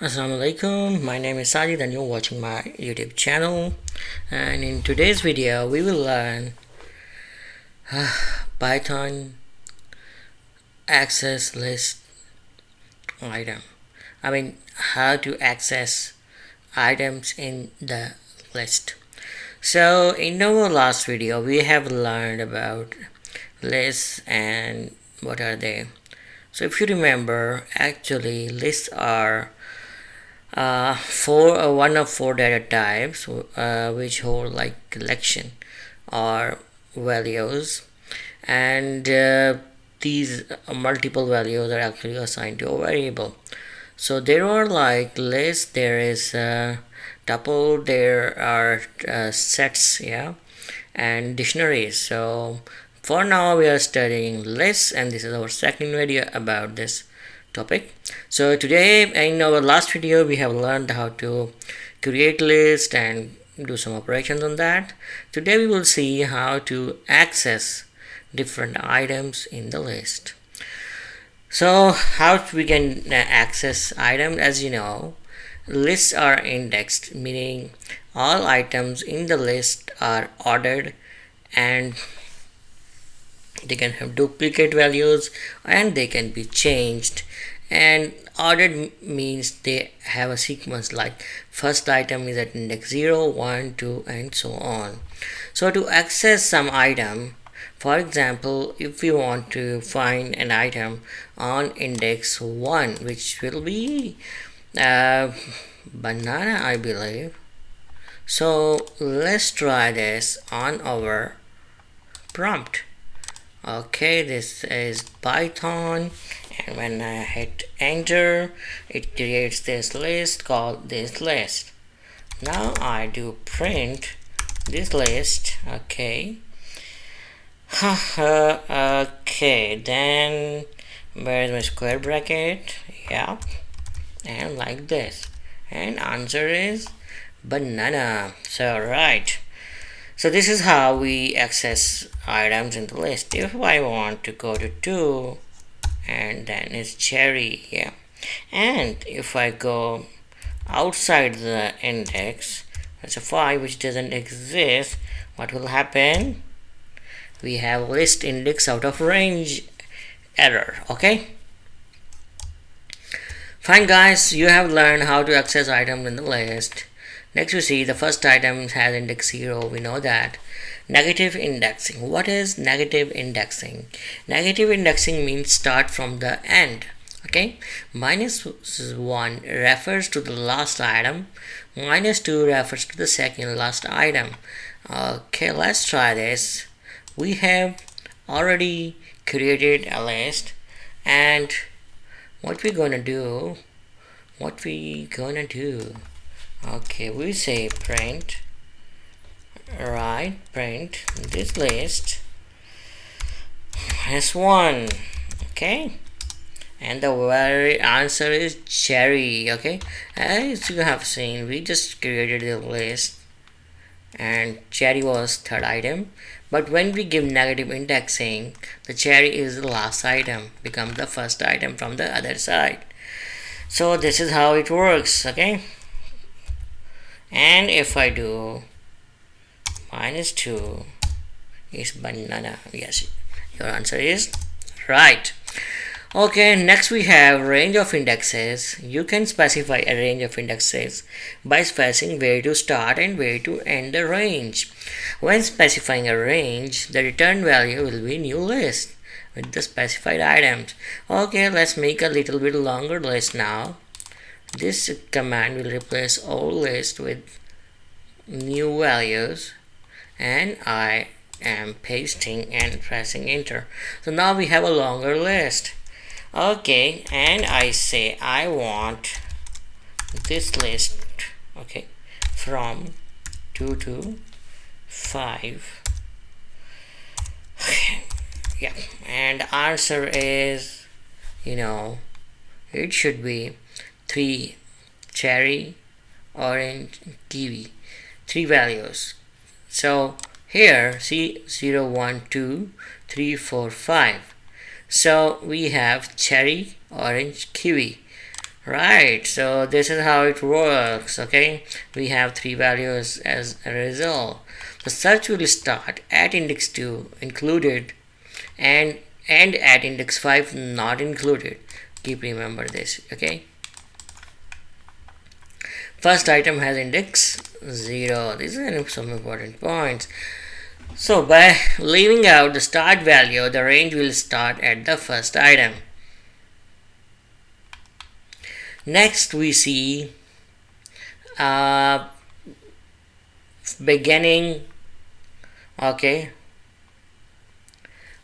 Assalamualaikum, my name is Sajid and you're watching my YouTube channel, and in today's video we will learn Python access list item. How to access items in the list. So in our last video we have learned about lists and what are they. So if you remember, actually lists are one of four data types which hold like collection or values, and these multiple values are actually assigned to a variable. So there are like lists, there is tuple, there are sets, and dictionaries. So for now we are studying lists, and this is our second video about this topic. So today, in our last video, we have learned how to create list and do some operations on that. Today we will see how to access different items in the list. So how we can access items? As you know, lists are indexed, meaning all items in the list are ordered, and they can have duplicate values and they can be changed. And ordered means they have a sequence, like first item is at index 0, 1, 2 and so on. So to access some item, for example, if we want to find an item on index 1, which will be banana, I believe. So let's try this on our prompt. Okay, this is Python, and when I hit enter, it creates this list called this list. Now I do print this list. Okay. Okay, then where is my square bracket? Yeah, and like this, and answer is banana. So right. So this is how we access items in the list. If I want to go to 2, and then it's cherry, and if I go outside the index, that's a 5 which doesn't exist, what will happen? We have list index out of range error. Okay, fine guys, you have learned how to access items in the list. Next we see the first item has index 0, we know that. Negative indexing. What is negative indexing? Negative indexing means start from the end. Okay, -1 refers to the last item, -2 refers to the second last item. Okay, let's try this. We have already created a list, and what we're gonna do, okay, we say print, right, print this list as 1. Okay, and the very answer is cherry. Okay, as you have seen, we just created the list and cherry was third item, but when we give negative indexing, the cherry is the last item, becomes the first item from the other side. So this is how it works. Okay, and if I do -2 is banana. Yes, your answer is right. Okay, next we have range of indexes. You can specify a range of indexes by specifying where to start and where to end the range. When specifying a range, the return value will be new list with the specified items. Okay, let's make a little bit longer list now. This command will replace old list with new values, and I am pasting and pressing enter. So now we have a longer list. Okay, and I say I want this list, okay, from 2 to 5. Okay, yeah, and answer is, it should be 3 cherry, orange, kiwi, 3 values. So here see 0, 1, 2, 3, 4, 5. So we have cherry, orange, kiwi. Right, so this is how it works. Okay, we have three values as a result. The search will start at index 2 included and at index 5 not included. Keep remember this. Okay, first item has index 0. These are some important points. So by leaving out the start value, the range will start at the first item. Next we see beginning, okay,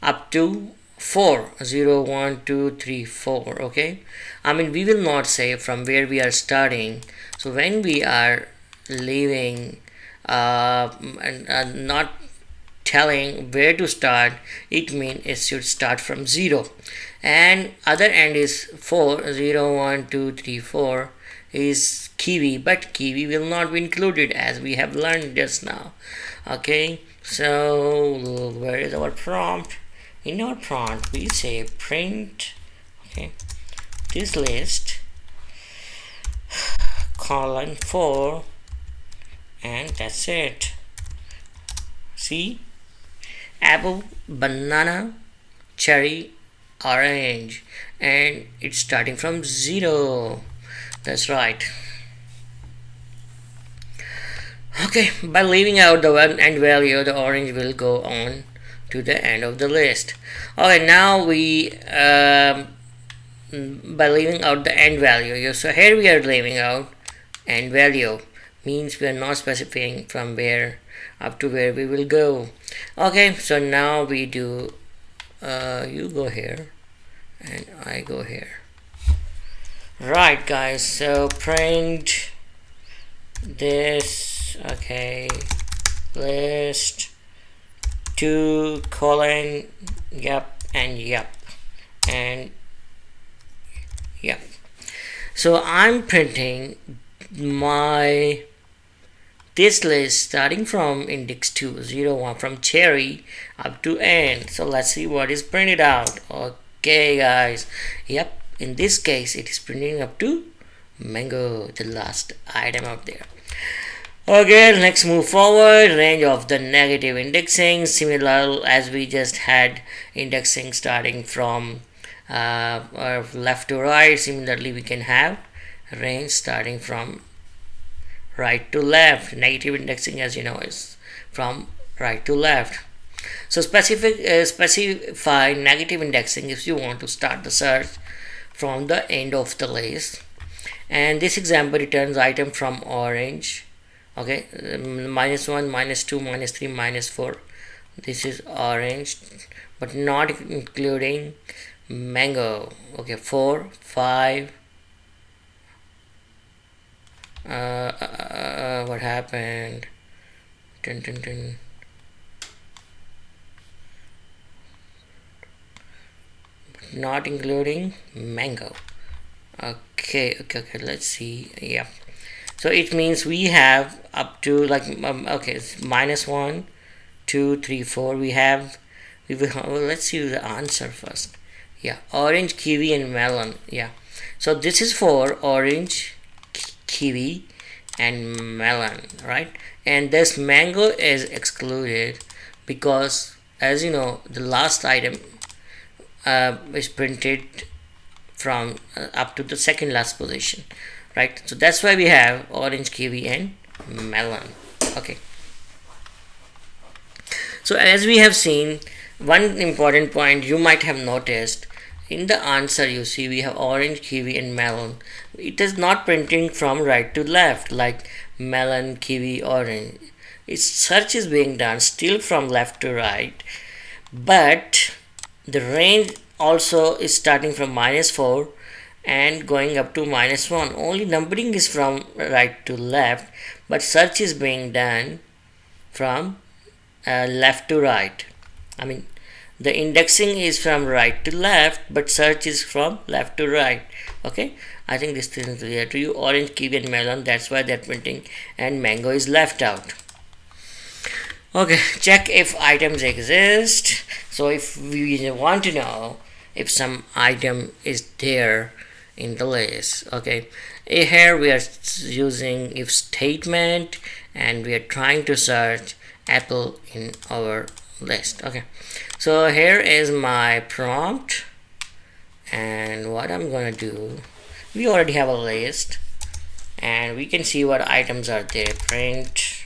up to 4, 0, 1, 2, 3, 4. Okay, I mean we will not say from where we are starting. So when we are leaving and not telling where to start, it means it should start from 0, and other end is 4, 0, 1, 2, 3, 4 is kiwi, but kiwi will not be included as we have learned just now. Okay, so where is our prompt? In our prompt we say print, okay, this list colon 4, and that's it. See, apple, banana, cherry, orange, and it's starting from 0. That's right. Okay, by leaving out the one end value, the orange will go on to the end of the list. Okay, now we by leaving out the end value, so here we are leaving out end value, means we are not specifying from where up to where we will go. Okay, so now we do you go here and I go here. Right guys, so print this, okay, list 2 colon yep and yep and yep. So I'm printing my this list starting from index 2, 0, 1, from cherry up to end. So let's see what is printed out. Okay guys, yep, in this case it is printing up to mango, the last item out there. Okay, let's move forward. Range of the negative indexing, similar as we just had indexing starting from left to right. Similarly we can have range starting from right to left. Negative indexing, as you know, is from right to left. So specify negative indexing if you want to start the search from the end of the list. And this example returns item from orange, okay, -1, -2, -3, -4. This is orange, but not including mango. Okay, 4, 5. What happened? Dun, dun, dun. Not including mango. Okay, let's see. Yeah, so it means we have up to like okay, it's -1, 2, 3, 4. We will let's see the answer first. Yeah, orange, kiwi and melon. Yeah, so this is for orange, kiwi and melon, right? And this mango is excluded because, as you know, the last item is printed from up to the second last position, right? So that's why we have orange, kiwi and melon. Okay, so as we have seen, one important point you might have noticed in the answer, you see we have orange, kiwi and melon. It is not printing from right to left like melon, kiwi, orange. Its search is being done still from left to right, but the range also is starting from -4 and going up to -1. Only numbering is from right to left, but search is being done from left to right. I mean, the indexing is from right to left, but search is from left to right. Okay, I think this is clear to you. Orange, kiwi and melon, that's why they're printing, and mango is left out. Okay, check if items exist. So if we want to know if some item is there in the list. Okay, here we are using if statement and we are trying to search apple in our list. Okay, so here is my prompt, and what I'm gonna do, we already have a list and we can see what items are there. Print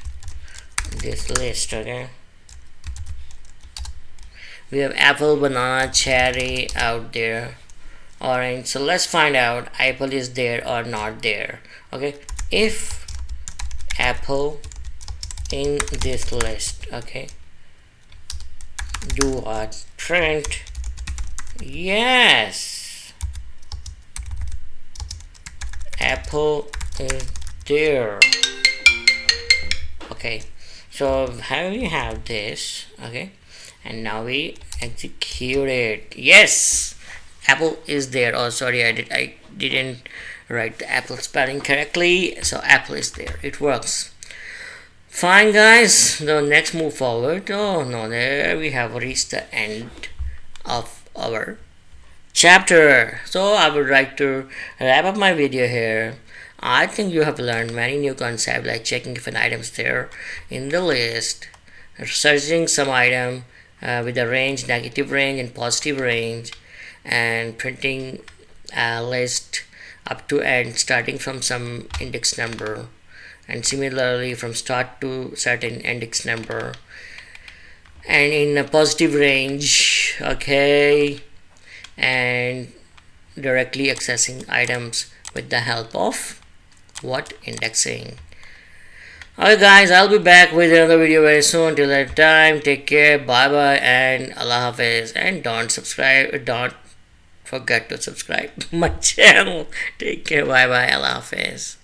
this list. Okay, we have apple, banana, cherry out there, orange. So let's find out apple is there or not there. Okay, if apple in this list, okay, do what? Print yes, apple is there. Okay, so here we have this. Okay, and now we execute it. Yes, apple is there. Oh, sorry, I didn't write the apple spelling correctly. So apple is there. It works fine, guys. So next move forward. Oh no, there we have reached the end of our chapter. So I would like to wrap up my video here. I think you have learned many new concepts like checking if an item is there in the list, searching some item with a range, negative range and positive range, and printing a list up to end starting from some index number, and similarly from start to certain index number, and in a positive range. Okay, and directly accessing items with the help of what? Indexing. Alright guys, I'll be back with another video very soon. Till that time, take care, bye bye, and Allah Hafiz. And don't forget to subscribe to my channel. Take care, bye bye, Allah Hafiz.